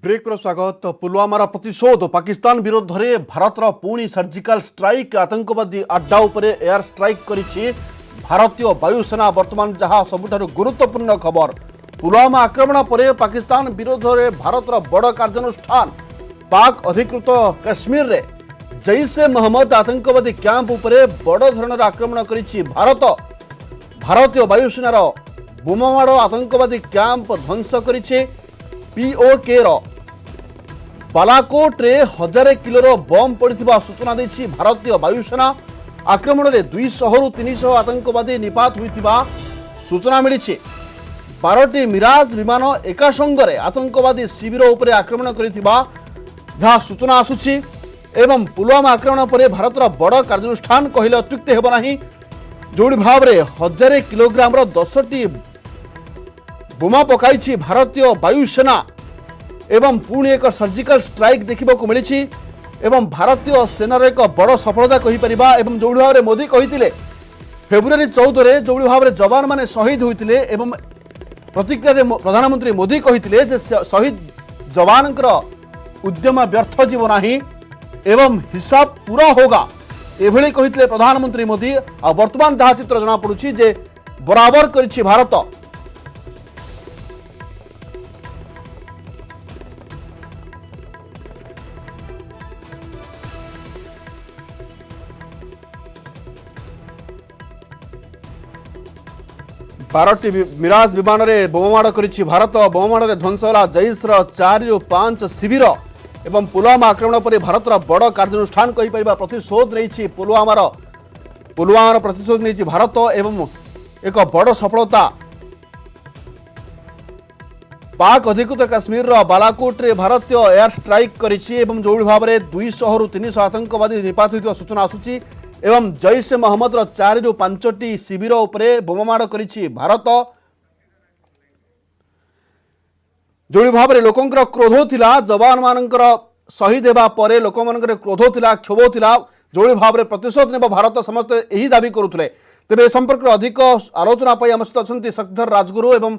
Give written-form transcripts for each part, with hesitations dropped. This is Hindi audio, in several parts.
ब्रेक स्वागत। पुलवामार प्रतिशोध पाकिस्तान विरोध में भारतर पुणी सर्जिकल स्ट्राइक आतंकवादी अड्डा उपरे एयर स्ट्राइक करिछि भारतीय वायुसेना। वर्तमान जहां सबुठारु गुरुत्वपूर्ण खबर, पुलवामा आक्रमण पर पाकिस्तान विरोध में भारतर बड़ कार्यानुष्ठान। पाक अधिकृत काश्मीर रे जैश ए मोहम्मद आतंकवादी कैंप उपरे बड़ धरणार आक्रमण करिछि भारत। भारतीय वायुसेनार बोमामाड़ आतंकवादी कैंप ध्वंस करिछि। पीओके बालाकोट रे 1000 किलोर बम पड़ा सूचना देछि भारतीय वायुसेना। आक्रमण में 200 रु 300 आतंकवादी निपात होइतिबा सूचना मिली। 12टी मिराज विमान एका संगरे आतंकवादी शिविर उपरे आक्रमण करितिबा जहाँ सूचना आसुछि। एवं पुलवामा आक्रमण पर भारतर बड़ कार्यानुष्ठान कहले अत्युक्ति हेब नाही। जोड़ी भाव में 1000 किलोग्राम 10टी बोमा पकाई भारतीय वायुसेना एवं पुणी एक सर्जिकल स्ट्राइक देखा मिली। एवं भारतीय सेनार एक बड़ सफलता कहीपर। एवं जो भाव में मोदी कही फेब्रुआरी 14 जो भाव में जवान मैंने शहीद होते प्रतिक्रिया प्रधानमंत्री मोदी कही शहीद जवान उद्यम व्यर्थ जीव नाही एवं हिसाब पूरा होगा एभली कही प्रधानमंत्री मोदी। आ वर्तमान जहाँ चित्र जना पड़ुछि जे बराबर करिछि भारत। बारटी मिराज विमान में बोमामाड़ करिछि भारत। बोमामाड़ ध्वंस होला जैशर 4 रु 5 शिविर। एवं पुलवामा आक्रमण पर भारतर बड़ कार्यानुष्ठान कहीपर। प्रतिशोध नहीं पुलवामार प्रतिशोध नहीं भारत एवं एक बड़ सफलता। पाक अधिकृत काश्मीर बालाकोट रे भारतीय एयर स्ट्राइक करिछि। एवं जो भाव में 200 रु 300 आतंकवादी निपात होइतिबा सूचना आसुछि। एवं जैश ए मोहम्मद 4 रु 5टी शिविर उपरे बोमामाड़ करिछि भारत। जो भाव में लोकंकर क्रोध थिला जवान मानकर शहीद हेबा परे लोक मानकर क्रोध थिला क्षोभ थिला। जो भाव में प्रतिशोध नेब भारत समस्त यही दाबी करुले। तेज ए संपर्क अधिक आलोचना आम सहित अच्छा शक्तिधर राजगुरु एवं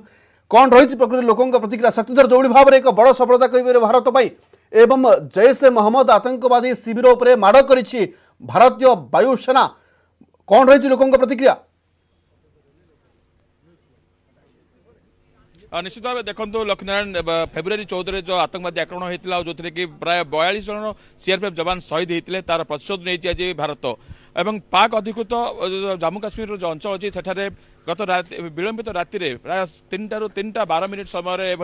कौन रही प्रकृति लोकों प्रतिक्रिया। शक्तिधर जो भाव में एक बड़ सफलता कह भारत पाई एवं जैश ए मोहम्मद आतंकवादी शिविर उपरे माड़ करिछि भारतीय वायुसेना, कौन रही लोकों प्रतिक्रिया? निश्चित भाव देखो लक्ष्मीनारायण फेब्रुआरी 14 जो आतंकवादी आक्रमण होता जो कि प्राय 42 जन सीआरपीएफ जवान शहीद होते तार प्रतिशोध नहीं आज भारत। एवं पाक अधिकृत जम्मू काश्मीर जो अंचल अच्छी सेठारे गत विलंबित राति प्राय 3 रु 3:12 समय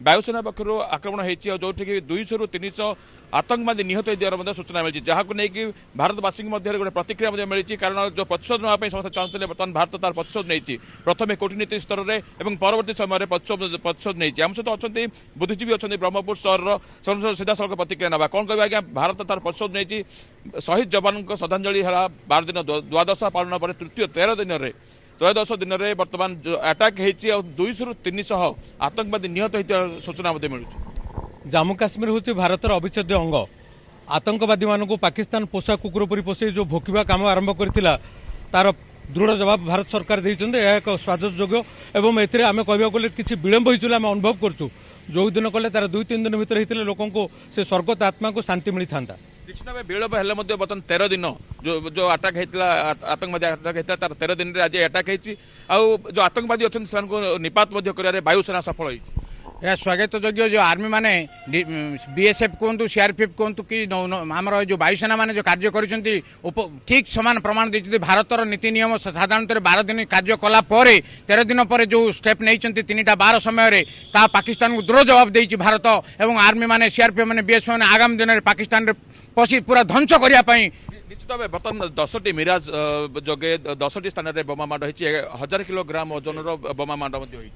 वायुसेना पक्ष आक्रमण होती जो 200 रु 300 आतंकवादी निहत होकर सूचना मिली। जहाँ को लेकिन भारतवासी मध्य गोटे प्रतिक्रिया मिली कारण जो प्रतिशोध नापी समस्त चाहते बर्तमान भारत तार प्रतिशोध नहीं। प्रथम कूटनीति स्तर में परवर्ती समय प्रतिशोध नहीं। आम सहित अच्छा बुद्धिजीवी अच्छा ब्रह्मपुर सहर सीधा सड़क प्रतिक्रिया ना कौन कह आज्ञा भारत तार प्रतिशोध नहीं। शहीद जवान श्रद्धांजलि है 12 दिन द्वादश पालन पर तृतीय 13 दिन में बर्तमान अटैक होती 200 रु 300 आतंकवादी निहत होता सूचना मिलूँ। जम्मू काश्मीर हूँ भारतर अविच्छेद्य अंग। आतंकवादी मानू पाकिस्तान पोषा कुकुर परी पोषे जो भोकिबा काम आरंभ करथिला तार दृढ़ जवाब भारत सरकार देइछन्ते। यह एक स्वागतयोग्य एवं एथिरे आमे कहबा गले किछि विलंब होइछुला आमे अनुभव करछु। जो दिन कले तार 2-3 दिन भितर हितले लोकों को से स्वर्गत आत्मा को शांति मिली थांता। निश्चित भाव विलंब हेले बर्तमान 13 दिन जो अटैक होता आतंकवादी अटैक होता तार 13 दिन में आज अटैक होती जो आतंकवादी अच्छा से निपात कर वायुसेना सफल होती। यह स्वागत योग्य जो आर्मी माने बीएसएफ कहतु सीआरपीएफ कहतु कि आमर जो वायुसेना माने जो कार्य कर ठीक समान प्रमाण देते। भारतर नीति नियम साधारणतः 12 दिन कार्य कला 13 दिन पर जो स्टेप नहीं 3टा 12 समय पाकिस्तान को दृढ़ जवाब देती भारत। एवं आर्मी माने सीआरपीएफ माने बीएसएफ माने आगामी दिन में पाकिस्तान रे पशी पूरा ध्वंस करने। निश्चित भाव बर्तमान 10टी मिराज जगे 10टी स्थान में बोमामाड़ होती 1000 किलोग्राम ओजन बोमामाड़ होती।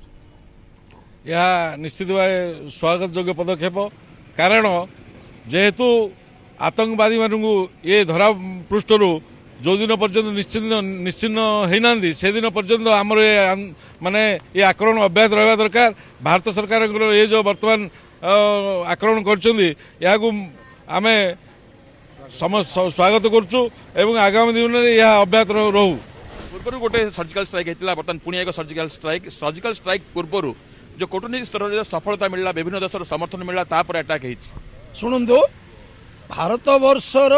यह निश्चित भाव स्वागत योग्य पदक्षेप कारण जेहेतु आतंकवादी मानू ये धरा पृष्ठर जो दिन पर्यंत निश्चिन्न होना से दिन पर्यंत आमर माने ये आक्रमण अब्याहत रहा दरकार। भारत सरकार ये जो वर्तमान आक्रमण करें स्वागत करुँ एवं आगामी दिन में यह अब्याहत रहू। पूर्व गोटे सर्जिकल स्ट्राइक होता बर्तमान पुणी एक सर्जिकल स्ट्राइक पूर्व जो कूटनीति स्तर में सफलता मिलला विभिन्न देश समर्थन मिलला तापर अटैक होइछि शुणु भारत वर्षर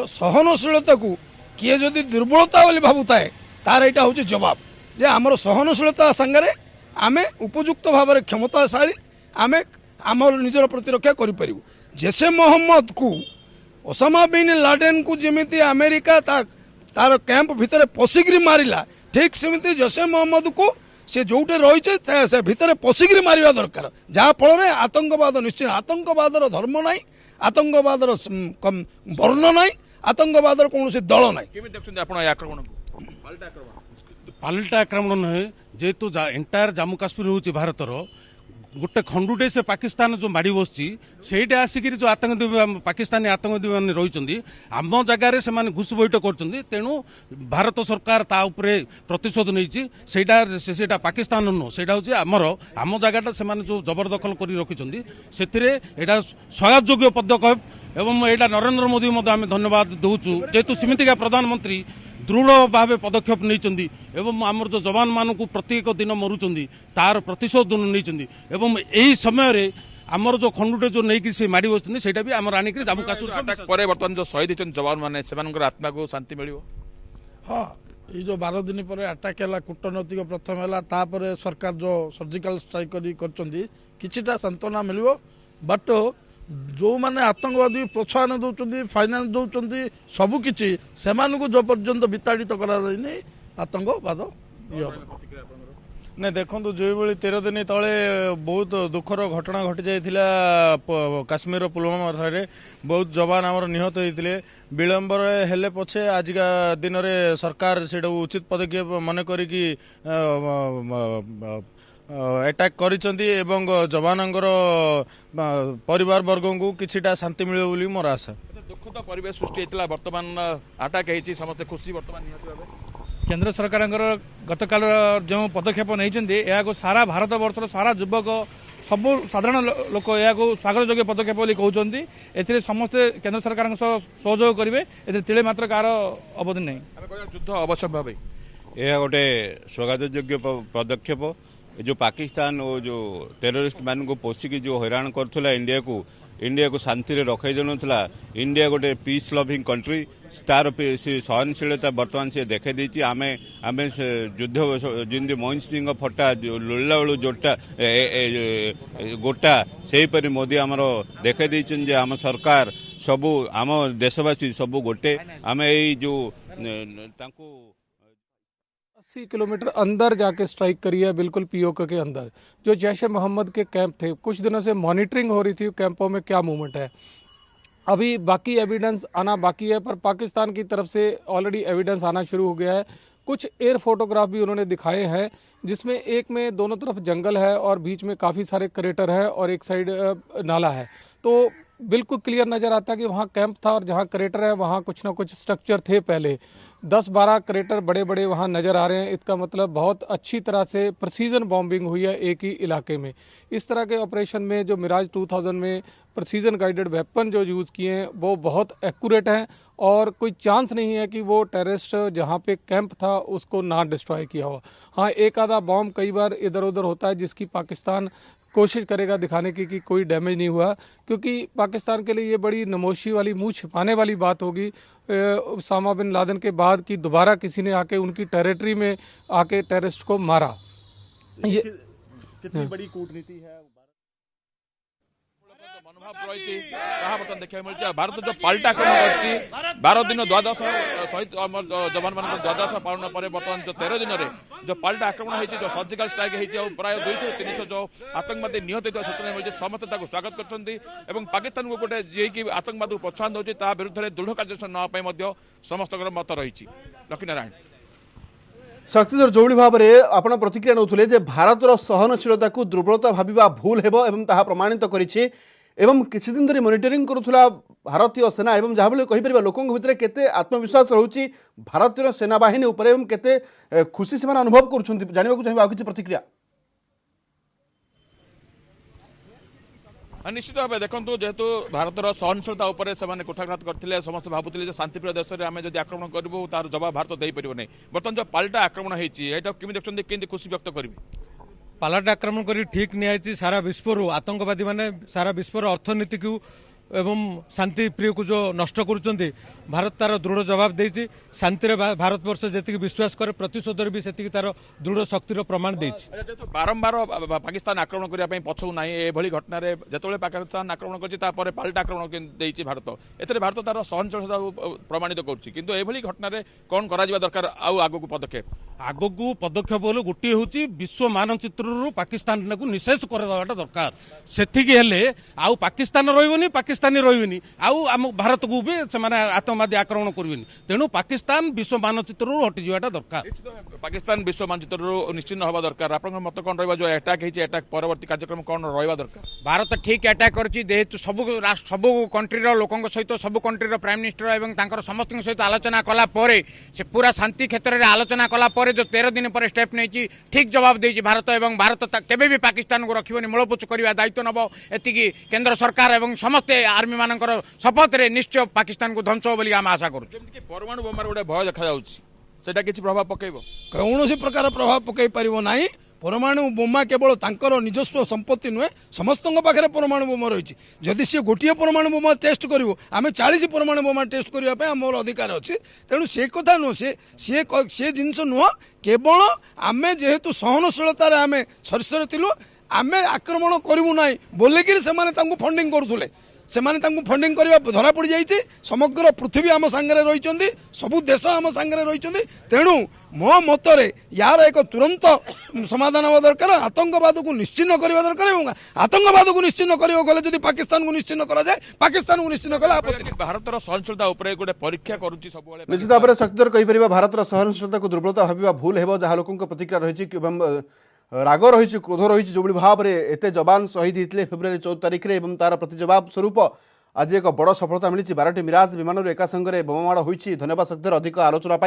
सहनशीलता को किए जदि दुर्बलता बोली भावुए तार यहाँ हूँ जवाब जे आमर सहनशीलता सांगे आम उपयुक्त भाव में क्षमताशाली आम आम निजर प्रतिरक्षा करूँ जैसे मोहम्मद को ओसामा बिन लाडेन को जमी अमेरिका तार कैंप भितर पशिकी मारिला ठीक सेमती जैसे मोहम्मद को से जोटे रही से भितर पशिकी मारिबा दरकार जहाँफल आतंकवाद निश्चित आतंकवादर धर्म ना आतंकवादर वर्ण ना आतंकवादर कौन दल ना पाल्टा आक्रमण नुहे जेहेतु एंटायर जम्मू काश्मीर हूँ भारतर गोटे खंडुटे से पाकिस्तान जो माड़ी बसची सेटा आसिक जो आतंकवादी पाकिस्तानी आतंकवादी मैंने रही आम जगार से घुस बैठ कर तेणु भारत सरकार ता उपरे प्रतिशोध नहीं पाकिस्तान नुह से आमर आम जगह से जो जबरदखल कर रखी से स्वागतयोग्य पदक्षेप एवं यहाँ नरेंद्र मोदी आम धन्यवाद दूचु जेहेतु सेमितिका प्रधानमंत्री दृढ़ भाव पदक्षेप नहीं एवं आमर जो जवान मान को प्रत्येक दिन मरुंच तार प्रतिशोध नहीं एवं यही समय आमर जो खंडुटे जो नहीं से माड़ी बसुँच से आमर आनिक जम्मू काश्मीर पर बर्तमान जो शहीद होती जवान मैंने से आत्मा को शांति मिल हाँ ये जो 12 दिन पर अटैक है कूटनैतिक प्रथम है सरकार जो सर्जिकल स्ट्राइक किछिटा सांत्वना मिल बट जो माने आतंकवादी प्रोत्साहन दौरान फाइनान्स दौरान सबकि से जो पर्यंत विताड़ित कराई आतंकवाद नहीं देखो जो भाई 13 दिन तले बहुत दुखर घटना घटी जाइथिला काश्मीर पुलवामा ठारे बहुत जवान आमर निहत होते विलंबर हेले पछे आजिका दिन में सरकार से उचित पदक्षेप मन करी अटैक करिसेंती एवं जवानंगर परिवार वर्ग को किछिटा शांति मिले बोली मोर आशा दुखद परिवेश सृष्टि होता बर्तमान अटैक होती समस्त खुशी बर्तमान केंद्र सरकार गतकाल जो पदक्षेप नहीं सारा भारत वर्षर सारा युवक सब साधारण लोक या स्वागत योग्य पदक्षेप कहते ए समस्ते केंद्र सरकार सहयोग करेंगे ए मात्र कार अवधि नहीं युद्ध अवश्य भाव यह गोटे स्वागत योग्य पदक्षेप जो पाकिस्तान और जो टेररिस्ट मान को पोषिकी जो हैरान करुला इंडिया को शांति रखाई जानुला इंडिया गोटे पीस लविंग कंट्री तार सहनशीलता बर्तमान से देखे देती आमे आमे युद्ध जमी मोहन सिंह फटा लुला बेलू जोटा गोटा से मोदी आमर देखे देछन जे आम सरकार सबू आम देशवासी सबू गोटे आमे जो 80 किलोमीटर अंदर जाके स्ट्राइक करी है, बिल्कुल पीओके के अंदर जो जैश ए मोहम्मद के कैंप थे। कुछ दिनों से मॉनिटरिंग हो रही थी कैंपों में क्या मूवमेंट है, अभी बाकी एविडेंस आना बाकी है, पर पाकिस्तान की तरफ से ऑलरेडी एविडेंस आना शुरू हो गया है। कुछ एयर फोटोग्राफ भी उन्होंने दिखाए हैं जिसमें एक में दोनों तरफ जंगल है और बीच में काफ़ी सारे क्रेटर है और एक साइड नाला है, तो बिल्कुल क्लियर नज़र आता है कि वहाँ कैंप था और जहाँ क्रेटर है वहाँ कुछ ना कुछ स्ट्रक्चर थे। पहले 10-12 क्रेटर बड़े बड़े वहाँ नज़र आ रहे हैं। इसका मतलब बहुत अच्छी तरह से प्रिसीजन बॉम्बिंग हुई है एक ही इलाके में। इस तरह के ऑपरेशन में जो मिराज 2000 में प्रिसीजन गाइडेड वेपन जो यूज़ किए हैं वो बहुत एक्यूरेट हैं और कोई चांस नहीं है कि वो टेररिस्ट जहाँ पे कैंप था उसको ना डिस्ट्रॉय किया हो। हाँ, एक आधा बॉम्ब कई बार इधर उधर होता है जिसकी पाकिस्तान कोशिश करेगा दिखाने की कि कोई डैमेज नहीं हुआ, क्योंकि पाकिस्तान के लिए ये बड़ी नमोशी वाली मुंह छिपाने वाली बात होगी उसामा बिन लादेन के बाद कि दोबारा किसी ने आके उनकी टेरिटरी में आके टेररिस्ट को मारा। ये कितनी बड़ी कूटनीति है मनोभाव रही देखा मिलता भारत जो पाल्टा आक्रमण कर 12 दिन द्वादश शहीद जवान मान द्वादश पालन पर बर्तमान जो 13 दिन में जो पाल्टा आक्रमण होती जो सर्जिकल स्ट्राइक होती प्राय 200-300 जो आतंकवादी निहत होता सूचना मिली समस्त स्वागत कर पाकिस्तान को गोटे जी आतंकवाद को प्रोत्साहन दूसरी ता विरुद्ध दृढ़ कार्यानुष्ठान नापी समस्त मत रही। लक्ष्मीनारायण शक्तिधर जोड़ी भाव में आपण प्रतिक्रिया नौले जे भारतर सहनशीलता को दुर्बलता भाविबा भूल हेबो एवं ताहा प्रमाणित करिछि एवं किछि दिन धरी मॉनिटरिंग करुथुला भारतीय सेना एवं जहाँ भाई कहीपर लोकों भितर केते आत्मविश्वास रोचे भारतीय सेना बाहिनी उपर एवं केते खुशी से अनुभव करुछन्ति जानिबा को चाहिबा किछि प्रतिक्रिया। निश्चित भाव देखो जेहेतु भारतर सहनशीलता उपर से कुठाघात करते समस्त भावुले शांतिप्रिय देश में आम जब आक्रमण करूँ तार जवाब भारत दे पार नहीं। बर्तमान जो पाल्टा आक्रमण होती है केमी देखते खुशी व्यक्त करेंगे पालाट आक्रमण करी ठीक नियाची सारा विश्व आतंकवादी माने सारा विश्वर अर्थनीति को एवं शांति प्रिय को जो नष्ट करुँच भारत तार दृढ़ जवाब देती शांति भारतवर्ष जी विश्वास करे प्रतिशोध भी से तार दृढ़ शक्तिर प्रमाण देती बारंबार पाकिस्तान आक्रमण करने पछौ ना एभली घटना जो पाकिस्तान आक्रमण कर पाल्टा आक्रमण देती भारत एथरे भारत तार सहनशीलता प्रमाणित करुँची घटना कौन करा दरकार आगक पदक्षेप आगक पदक्षेप बोले गोटे हूँ विश्व मानचित्र पाकिस्तान को निशेष करदेटा दरकार से आउ पाकिस्तान रही पाकिस्तानी रही आम भारत को भी आतंकवादी आक्रमण करेंगे तेणु पाकिस्तान विश्व मानचित्र हटि जावाटा दरकार पाकिस्तान विश्व मानचित्र निश्चिन्न हवा दरकार आपन मत कौन रहा जो अटैक होती अटैक परवर्ती कार्यक्रम कौन रहा दरकार भारत ठीक अटैक कर सब कंट्रीर लोकों सहित सब कंट्रीर प्राइम मिनिस्टर एवं तांकर समस्त सहित आलोचना कला परे से पूरा शांति क्षेत्र में आलोचना कला परे जो 13 दिन पर स्टेप नहीं ठीक जवाब देती भारत एवं भारत केबे भी पाकिस्तान को रखिबनी मूलपोच करने दायित्व नब एति केंद्र सरकार एवं समस्ते आर्मी मानकर शपथ रे निश्चय पाकिस्तान को ध्वंस हो बोली आम आशा करूँ परमाणु बोमार गोटे भय देखा सेटा किसी प्रभाव पकेब कौन प्रकार प्रभाव पकई पार ना परमाणु बोमा केवल तांकर निजस्व संपत्ति नुहे समस्त पाखे परमाणु बोमा रही जदि सी गोटे परमाणु बोमा टेस्ट करूँ आम 40 परमाणु बोमा टेस्ट करने आम अधिकार अच्छे तेणु से कथा नुह से जिनस नुह केवल आम जेहेतु सहनशीलतार आम शरीर थिलु आम आक्रमण करूँ ना बोलिकी से फंडिंग करुले से फंडिंग करने धरा पड़ जाइए समग्र पृथ्वी आम सांगे रही सबू देश आम सांगे रही तेणु मो मतरे यार एक तुरंत समाधान हवा दरकार आतंकवाद को निश्चिन्न करने दरकार आतंकवाद को निश्चिन्न गले पाकिस्तान को निश्चिन्न करा जाए पाकिस्तान को निश्चिन्न कला भारत सहनशीलता गोटे परीक्षा करुच्ची सब निश्चित भाव में शक्तिर कहीपर भारत सहनशीलता को दुर्बलता भाव भूल है जहाँ लोकों प्रतिक्रिया रही राग रही क्रोध रही जो भाव में एत जवान शहीद होते फेब्रुआरी 14 तारिख में तार प्रति जवाब स्वरूप आज एक बड़ सफलता मिली 12टी मिराज विमान एका संगे बोमामाड़ होती धन्यवाद शक्तिर अधिक आलोचना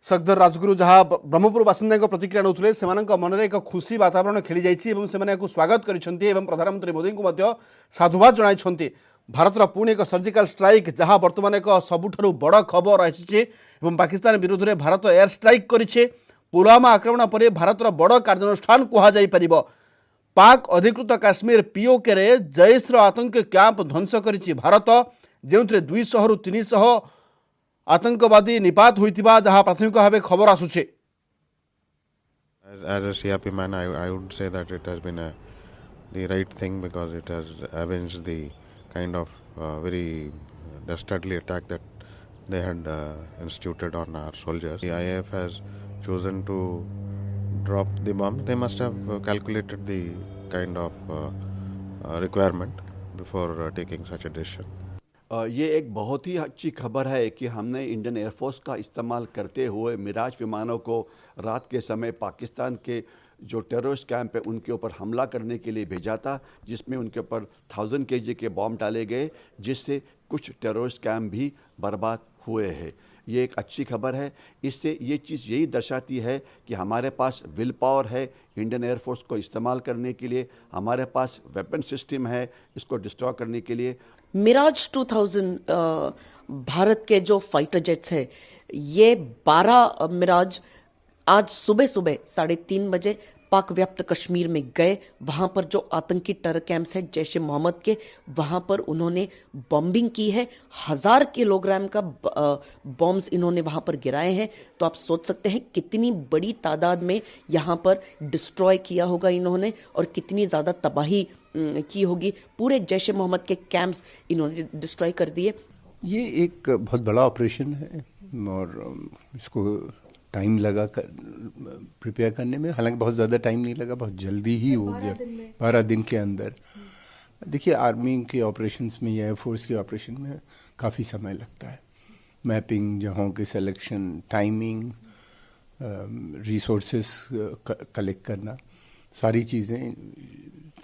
शक्धर राजगुरु जहाँ ब्रह्मपुर बासिंदा प्रतिक्रिया नौते से मन में एक खुशी वातावरण खेली जाइए स्वागत कर प्रधानमंत्री मोदी को साधुवाद जनाई भारतर पुणी एक सर्जिकल स्ट्राइक जहाँ बर्तमान एक सबुठ बड़ खबर आसी पाकिस्तान विरोध में भारत एयर स्ट्राइक करिछे पुलवामा आक्रमण पर भारतर बड़ कार्यानुष्ठान कहुपर पाक अधिकृत काश्मीर पीओके रे जैश्र आतंक कैंप ध्वंस करिछि भारत जो 200 रु 300 आतंकवादी निपात होइतिबा जहां प्राथमिक भाव खबर आसुछे As a CRP man, I would say that it has been the right thing because it has avenged the kind of very dastardly attack that they had instituted on our soldiers. The IAF has chosen to drop the bomb. They must have calculated the kind of requirement before taking such a decision. ये एक बहुत ही अच्छी खबर है कि हमने इंडियन एयरफोर्स का इस्तेमाल करते हुए मिराज विमानों को रात के समय पाकिस्तान के जो टेररिस्ट कैंप है उनके ऊपर हमला करने के लिए भेजा था, जिसमें उनके ऊपर 1000 kg के बॉम्ब डाले गए, जिससे कुछ टेररिस्ट कैंप भी बर्बाद हुए हैं। ये एक अच्छी खबर है। इससे ये चीज़ यही दर्शाती है कि हमारे पास विल पावर है इंडियन एयरफोर्स को इस्तेमाल करने के लिए, हमारे पास वेपन सिस्टम है इसको डिस्ट्रॉय करने के लिए। मिराज 2000 भारत के जो फाइटर जेट्स है, ये 12 मिराज आज सुबह 3:30 बजे पाक व्याप्त कश्मीर में गए। वहां पर जो आतंकी टेरर कैंप्स है जैश ए मोहम्मद के, वहां पर उन्होंने बॉम्बिंग की है। 1000 किलोग्राम का बॉम्ब्स इन्होंने वहां पर गिराए हैं। तो आप सोच सकते हैं कितनी बड़ी तादाद में यहां पर डिस्ट्रॉय किया होगा इन्होंने और कितनी ज़्यादा तबाही की होगी। पूरे जैश ए मोहम्मद के कैंप्स इन्होंने डिस्ट्रॉय कर दिए। ये एक बहुत बड़ा ऑपरेशन है और इसको टाइम लगा प्रिपेयर करने में, हालांकि बहुत ज़्यादा टाइम नहीं लगा, बहुत जल्दी ही हो गया 12 दिन के अंदर। देखिए आर्मी के ऑपरेशंस में या एयरफोर्स के ऑपरेशन में काफ़ी समय लगता है। मैपिंग, जगहों की सिलेक्शन, टाइमिंग, रिसोर्सेस कलेक्ट करना, सारी चीज़ें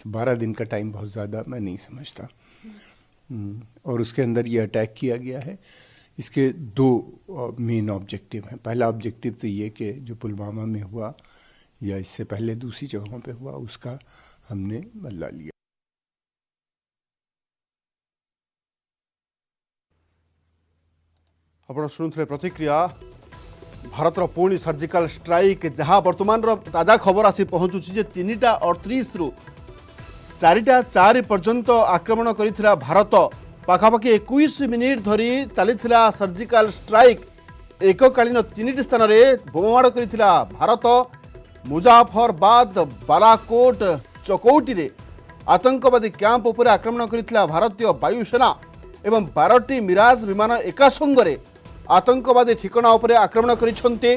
12 दिन का टाइम बहुत ज़्यादा मैं नहीं समझता। और उसके अंदर ये अटैक किया गया है। इसके 2 मेन ऑब्जेक्टिव हैं। पहला ऑब्जेक्टिव तो ये कि जो पुलवामा में हुआ या इससे पहले दूसरी जगहों पे हुआ उसका हमने बदला लिया। आप शुणुले प्रतिक्रिया भारतर पुणी सर्जिकल स्ट्राइक जहां वर्तमान ताजा खबर आसी पहुंचुची जे 3:38 रु 4:04 पर्यंत आक्रमण करिथिला भारत पाखापाखि 21 मिनिट धरी चलीथिला सर्जिकल स्ट्राइक एककालीन 3टी स्थान में बोमाड़ करिथिला भारत मुजाफरबाद बालाकोट चकौटी रे आतंकवादी कैंप उपर आक्रमण करिथिला भारतीय वायुसेना एवं 12टी मिराज विमान एका संगरे आतंकवादी ठिकाना उपर आक्रमण करिसंते।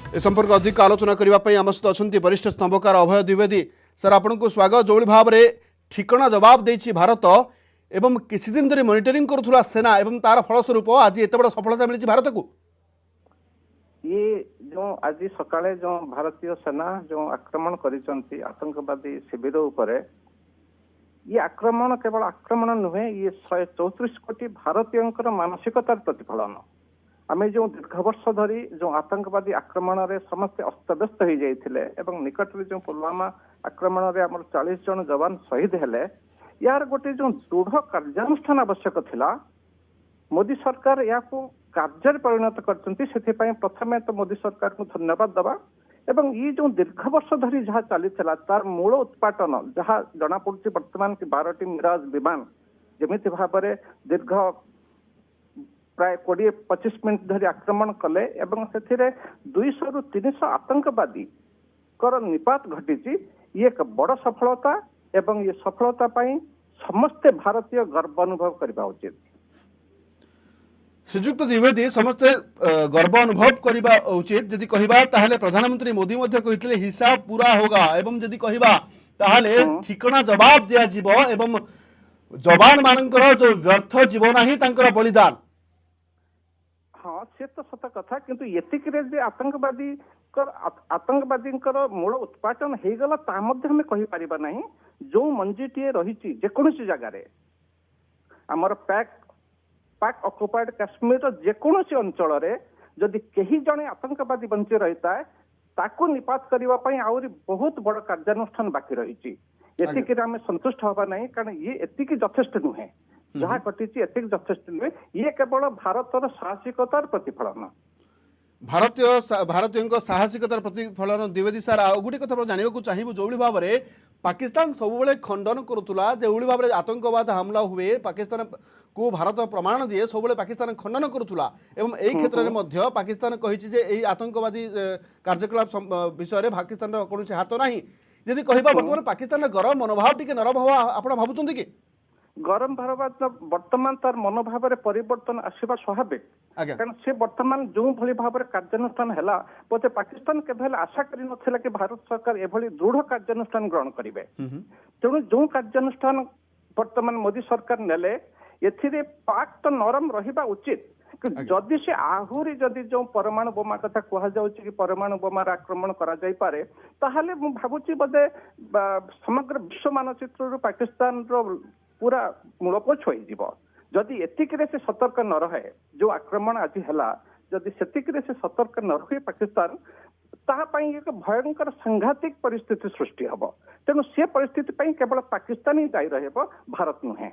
ए संपर्क अधिक आलोचना करने आम सहित अच्छा वरिष्ठ स्तंभकार अभय द्विवेदी। सर आपको स्वागत। जो भाव में ठिकाना जवाब देछि भारत एवं किछि दिन धरी मॉनिटरिंग करुथुला सेना एवं तार फलस्वरूप आज एत बड़ सफलता मिली भारत को। ये जो आज सकाळे जो भारतीय सेना जो आक्रमण करिसंती आतंकवादी शिविर उपरे ये आक्रमण केवल आक्रमण नुहे ये 134 कोटी भारतीय मानसिकतार प्रतिफलन। आम जो दीर्घ वर्ष धरी जो आतंकवादी आक्रमण रे समस्त अस्तव्यस्त हो जाइथिले एवं निकट में जो पुलवामा आक्रमण रे हमर 40 जन जवान शहीद हेले यार गोटे जो दृढ़ कार्यानुष्ठान आवश्यक थिला मोदी सरकार या कार्य परिणत करते प्रथमे तो मोदी सरकार को धन्यवाद दबा एवं ये जो दीर्घ वर्ष धरी जहाँ चली तार मूल उत्पाटन जहाँ जना पड़ुछि वर्तमान की 12टी मिराज विमान जमिति भाव में दीर्घ प्राय 20-25 मिनट धरी आक्रमण कले एवं से 200 रु 300 आतंकवादी कर निपात घटी ये एक बड़ सफलता एवं ये सफलता पाई समस्ते भारतीय गर्व अनुभव करबा उचित। श्रीजुक्त द्विवेदी समस्ते गर्व अनुभव करबा उचित जदि कहबा ताहले प्रधानमंत्री मोदी मध्ये कहितले हिसाब पूरा होगा एवं जदि कहबा ताहले ठिकाना जवाब दिया जीवो एवं जवान मानकर जो व्यर्थ जीवन नाही तांकर बलिदान। हाँ से तो सत कथा किंतु एतिक रे जे आतंकवादी मूल उत्पाटन हो गला ता मध्य हमें कहि परिबा नहीं। जो मंजीटीए रही जेकोसी जगार आमर पाक ऑक्युपाइड काश्मीर जेकोसी अंचल रे जदि कहीं जड़े आतंकवादी बंची रही है ताकू निपात करने आहरी बहुत बड़ कार्यानुष्ठान बाकी रही एतिक आम संतुष्ट हवा नहीं कारण ये एतिक यथेष्ट नुहे जहाँ घटी एतिक यथेष्ट नुहे ये केवल भारतर साहसिकतार प्रतिफलन भारतीय साहसिकतार प्रतिफलन। द्विवेदी सार आ गोटे कथा जानवा चाहिए जो भाव में पाकिस्तान सब खंडन करुला जो भाव में आतंकवाद हमला हुए पाकिस्तान को भारत प्रमाण दिए सब पाकिस्तान खंडन करुला एवं यही क्षेत्र में पाकिस्तान कही आतंकवादी कार्यकलाप विषय में पाकिस्तान कौन हाथ ना जदि कहबा वर्तमान पाकिस्तान गरम मनोभाव टी नरम हवा आप भावुं कि गरम भारत वर्तमान तार मनोभाव में परिवर्तन आसवा स्वाभाविक कारण से वर्तमान जो भली भाव में कार्यानुष्ठान है बोधे पाकिस्तान केवल आशा कर नथिला कि भारत सरकार एभली दृढ़ कार्यानुष्ठान ग्रहण करेंगे तेणु जो कार्यानुष्ठान वर्तमान मोदी सरकार नेले एथिरे पाक तो नरम रहिबा उचित जदि से आहरी जदि जो परमाणु बोमा कथा कह जाउछि कि परमाणु बोमार आक्रमण करा जाई पारे ताहले मु भाबुछि बोधे समग्र विश्व मानचित्र पाकिस्तान रो पूरा मूलपोछ हो जदि एतिक से सतर्क न रहे जो आक्रमण आज है जदि सेतिक से सतर्क न रहे पाकिस्तान ताहापाई एक भयंकर सांघातिक परिस्थिति सृष्टि हम तेणु से परिस्थिति केवल पाकिस्तान ही दायी रहे भारत नुहे।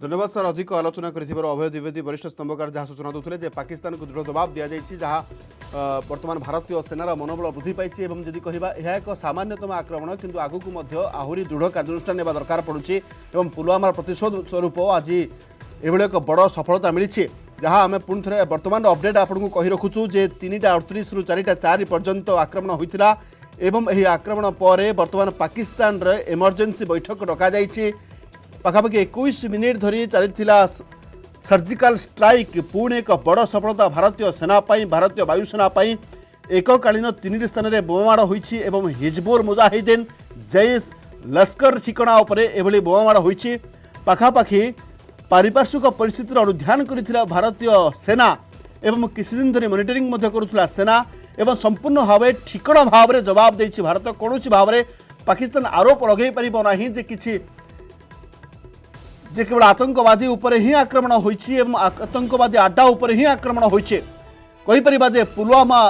धन्यवाद सर अधिक आलोचना कर अभय द्विवेदी वरिष्ठ स्तंभकार जहाँ सूचना दूसरे पाकिस्तान को दृढ़ जवाब दि जाए जहाँ वर्तमान भारतीय सेनार मनोबल वृद्धि पाई जदि कहबा यह एक सामान्यतम आक्रमण किंतु आगू आहरी दृढ़ कार्यानुष्ठान नेबा दरकार पड़ुछि एवं पुलवामार प्रतिशोध स्वरूप आज एभली एक बड़ सफलता मिली जहाँ आम पुणी थे वर्तमान अपडेट आपको कही रखुचु जे 3:38 रु 4:04 पर्यंत आक्रमण होता एवं यह आक्रमण पर वर्तमान पाकिस्तान रे इमरजेंसी बैठक डका जाइछि पाखापाखि 21 मिनिट धरी चली सर्जिकल स्ट्राइक पुणे एक बड़ सफलता भारतीय सेना भारतीय वायुसेना एककालीन 3टी स्थान में बोमाड़ होइछि एवं हिजबुल मुजाहिदीन जैश लश्कर ठिकाना उपरे एभली बोमाड़ होइछि पाखापाखि पारिपार्श्विक परिस्थितिर अनुध्यान करथिला भारतीय सेना एवं किछि दिन धरी मॉनिटरिंग मध्य करुथुला सेना एवं संपूर्ण भाव ठिकाना भाव में जवाब देछि भारत कौन भाव में पाकिस्तान आरोप लगे पारिबो नाही जे किछि जे केवल आतंकवादी उपर ही आक्रमण होइछि एवं आतंकवादी आड्डा उपर ही आक्रमण होइछि कहि परिबा जे पुलवामा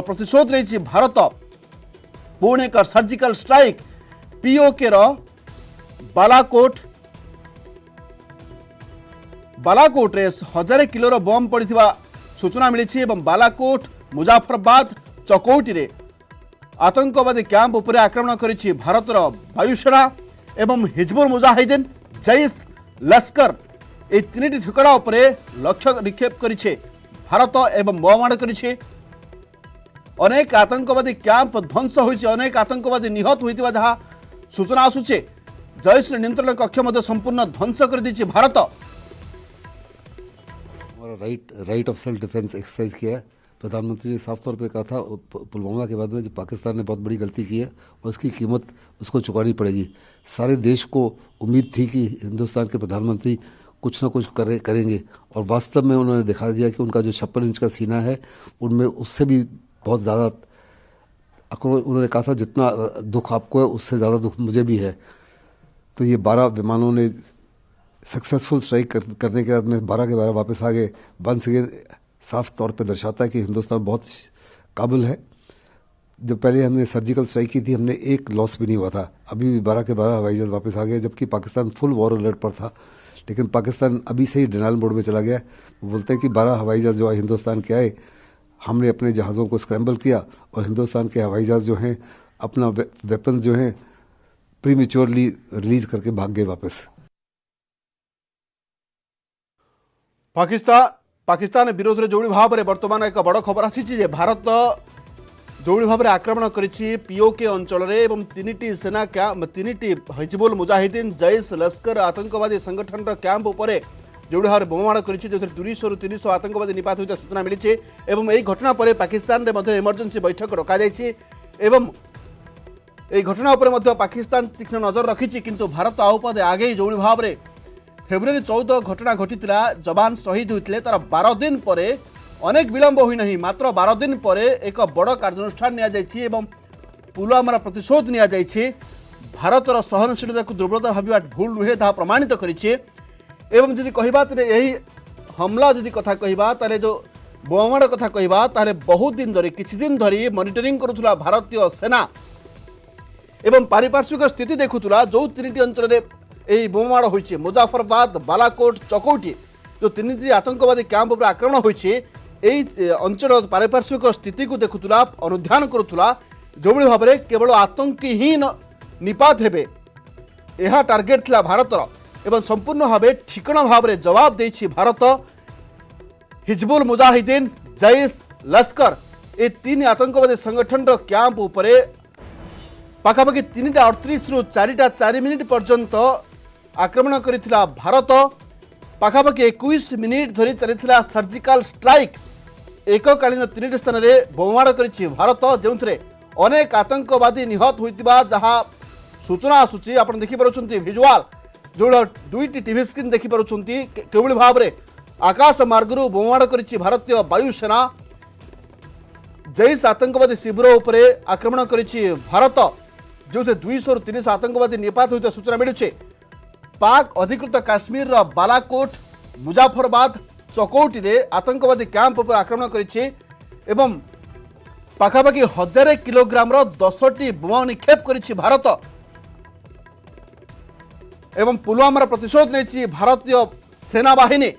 प्रतिशोध नहीं भारत। पुणे एक सर्जिकल स्ट्राइक पीओके बालाकोट रे 1000 किलोर बम पड़िथिबा सूचना मिली। बालाकोट मुजाफराबाद चकौटी रे आतंकवादी कैंप उपरे आक्रमण करिछि भारतर वायुसेना एवं हिजबुल मुजाहिदीन जैश लश्कर ए तीन ठिकाना उपरे लक्ष्य निक्षेप करिछे भारत एवं बोमाड़ करिछे। अनेक आतंकवादी कैंप ध्वंस होइछे, अनेक आतंकवादी निहत होइतिबा जहा सूचना आसुचे। जैश नियंत्रण कक्ष मध्य संपूर्ण ध्वंस कर दीजिए भारत। हमारा right of self defence exercise किया है। प्रधानमंत्री ने साफ तौर पे कहा था पुलवामा के बाद में जब पाकिस्तान ने बहुत बड़ी गलती की है और उसकी कीमत उसको चुकानी पड़ेगी। सारे देश को उम्मीद थी कि हिंदुस्तान के प्रधानमंत्री कुछ ना कुछ करेंगे और वास्तव में उन्होंने दिखा दिया कि उनका जो 56 इंच का सीना है उनमें उससे भी बहुत ज़्यादा। उन्होंने कहा था जितना दुख आपको है उससे ज़्यादा दुख मुझे भी है। तो ये 12 विमानों ने सक्सेसफुल स्ट्राइक करने के बाद में 12 के 12 वापस आ गए। वंस अगेन साफ तौर पे दर्शाता है कि हिंदुस्तान बहुत काबिल है। जब पहले हमने सर्जिकल स्ट्राइक की थी हमने एक लॉस भी नहीं हुआ था। अभी भी 12 के 12 हवाई जहाज वापस आ गए, जबकि पाकिस्तान फुल वॉर अलर्ट पर था। लेकिन पाकिस्तान अभी से ही डिनाइल मोड में चला गया। वो बोलते हैं कि 12 हवाई जहाज जो हिंदुस्तान के आए, हमने अपने जहाज़ों को स्क्रैम्बल किया और हिंदुस्तान के हवाई जहाज जो हैं अपना वेपन जो हैं प्रीमेच्योरली रिलीज करके भाग गए वापस। पाकिस्तान विरोध में जोड़ी भाव में बर्तमान एक बड़ खबर आसी भारत जोड़ी भाव में आक्रमण करिछि पीओके अंचल में तीन सेना कैंप, 3 हिजबुल मुजाहिदीन जैश लश्कर आतंकवादी संगठन कैंप उपरे जोड़ी भाव में बोमाड़ करिछि, जो 200 ରୁ 300 आतंकवादी निपात होता सूचना मिली। यह घटना पर पाकिस्तान में इमरजेंसी बैठक रखा एवं यह घटना पर पाकिस्तान तीक्ष्ण नजर रखी। किंतु भारत आउ पदे आगे जोड़ी भाव में फेब्रुआरी 14 घटना घटी जवान शहीद होते तार 12 दिन पर अनेक विलंब हुई नहीं, मात्र 12 दिन पर एक बड़ कार्यानुष्ठान निया पुलवामार प्रतिशोध निया भारतर सहनशीलता को दुर्बलता भाविबा भूल नुहे ता प्रमाणित करिछि। एवं जदि कहबा यही हमला जदि कथा कहबा ताले जो बोमाड़ कथा कहबा ताले बहुत दिन धरी किछि दिन धरी मॉनिटरिंग करुथुला भारतीय सेना एवं पारिपार्श्विक स्थिति देखुथुला। जो 3टी अंचल यही बोमाड़ होइछि मुजाफराबाद बालाकोट चकौटी जो 3टी आतंकवादी कैंप पर आक्रमण होइछि यही अंचल पारिपार्श्विक स्थिति को देखुथुला, अनुध्यान करुथुला। जो भाव में केवल आतंकी ही निपात हेबे यह टार्गेट थिला भारतर एवं संपूर्ण भाव ठिकणा भाव में जवाब देछि भारत। हिजबुल मुजाहिदीन जैश लश्कर ये 3 आतंकवादी संगठन कैंप उपरे पाखापाखि 3:38 ରୁ 4:04 मिनिट पर्यंत आक्रमण करिथिला भारत। पाखापाखि 21 मिनिट धरी चलिथिला सर्जिकल स्ट्राइक। एककालीन 3ଟି स्थान में बोमाड़ करिछि भारत, जो अनेक आतंकवादी निहत होइतिबा जहा सूचना आसुची। आपण देखि पारुछंती विजुअल जो 2टी टीवी स्क्रीन देखि पारुछंती केवली भाव में आकाश मार्गरू बोमाड़ करिछि भारतीय वायुसेना। जैश आतंकवादी शिविर उपरे आक्रमण करिछि भारत, जो 200 ରୁ 300 आतंकवादी निपात होता सूचना मिलुछे। पाक अधिकृत काश्मीर बालाकोट मुजाफराबाद चकौटी रे आतंकवादी कैंप पर आक्रमण करिछि एवं पाखापाखि 1000 किलोग्राम 10टी बोमा निक्षेप करिछि भारत एवं पुलवामार प्रतिशोध नहीं भारतीय सेना बाहिनी।